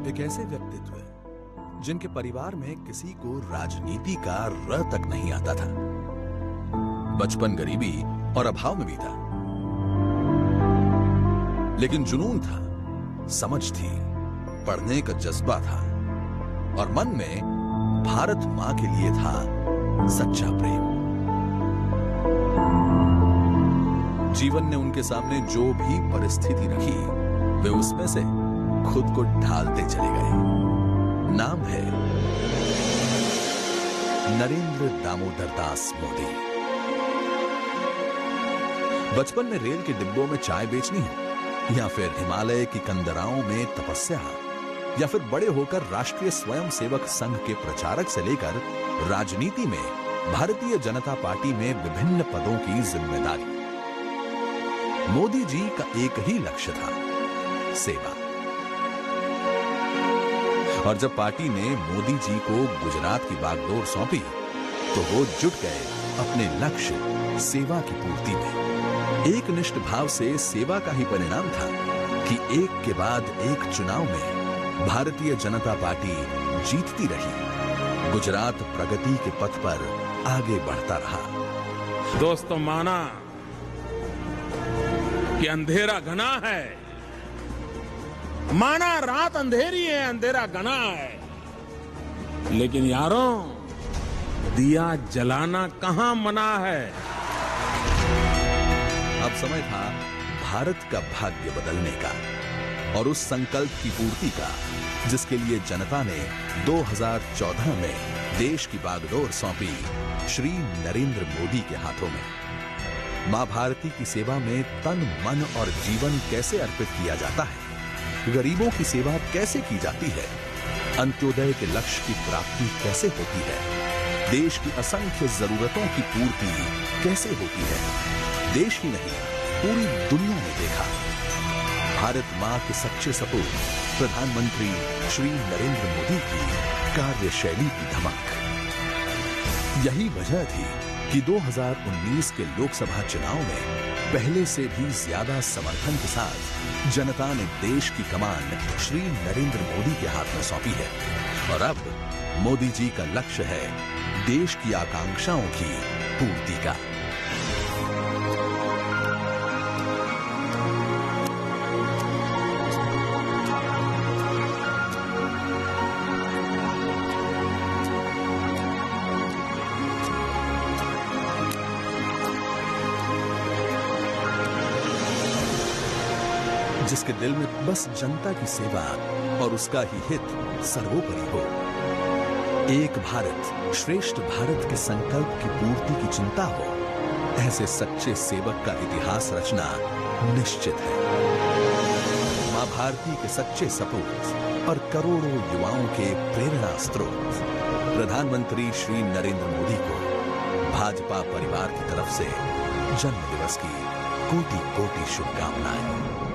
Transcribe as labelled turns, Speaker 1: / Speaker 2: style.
Speaker 1: एक ऐसे व्यक्तित्व जिनके परिवार में किसी को राजनीति का र तक नहीं आता था। बचपन गरीबी और अभाव में भी था, लेकिन जुनून था, समझ थी, पढ़ने का जज्बा था और मन में भारत मां के लिए था सच्चा प्रेम। जीवन ने उनके सामने जो भी परिस्थिति रखी, वे उसमें से खुद को ढालते चले गए। नाम है नरेंद्र दामोदर दास मोदी। बचपन में रेल के डिब्बों में चाय बेचनी हो, या फिर हिमालय की कंदराओं में तपस्या, या फिर बड़े होकर राष्ट्रीय स्वयंसेवक संघ के प्रचारक से लेकर राजनीति में भारतीय जनता पार्टी में विभिन्न पदों की जिम्मेदारी, मोदी जी का एक ही लक्ष्य था, सेवा। और जब पार्टी ने मोदी जी को गुजरात की बागडोर सौंपी, तो वो जुट गए अपने लक्ष्य सेवा की पूर्ति में। एक निष्ठ भाव से सेवा का ही परिणाम था कि एक के बाद एक चुनाव में भारतीय जनता पार्टी जीतती रही, गुजरात प्रगति के पथ पर आगे बढ़ता रहा।
Speaker 2: दोस्तों, माना कि अंधेरा घना है, माना रात अंधेरी है, अंधेरा घना है, लेकिन यारों, दिया जलाना कहां मना है।
Speaker 1: अब समय था भारत का भाग्य बदलने का और उस संकल्प की पूर्ति का जिसके लिए जनता ने 2014 में देश की बागडोर सौंपी श्री नरेंद्र मोदी के हाथों में। मां भारती की सेवा में तन, मन और जीवन कैसे अर्पित किया जाता है, गरीबों की सेवा कैसे की जाती है, अंत्योदय के लक्ष्य की प्राप्ति कैसे होती है, देश की असंख्य जरूरतों की पूर्ति कैसे होती है, देश ही नहीं पूरी दुनिया ने देखा। भारत मां के सच्चे सपूत प्रधानमंत्री श्री नरेंद्र मोदी की कार्यशैली की धमक। यही वजह थी कि 2019 के लोकसभा चुनाव में पहले से भी ज्यादा समर्थन के साथ जनता ने देश की कमान श्री नरेंद्र मोदी के हाथ में सौंपी है। और अब मोदी जी का लक्ष्य है देश की आकांक्षाओं की पूर्ति का। जिसके दिल में बस जनता की सेवा और उसका ही हित सर्वोपरि हो। एक भारत श्रेष्ठ भारत के संकल्प की पूर्ति की चिंता हो, ऐसे सच्चे सेवक का इतिहास रचना निश्चित है। मां भारती के सच्चे सपूत और करोड़ों युवाओं के प्रेरणा स्रोत प्रधानमंत्री श्री नरेंद्र मोदी को भाजपा परिवार की तरफ से जन्म दिवस की कोटि कोटि शुभकामनाएं।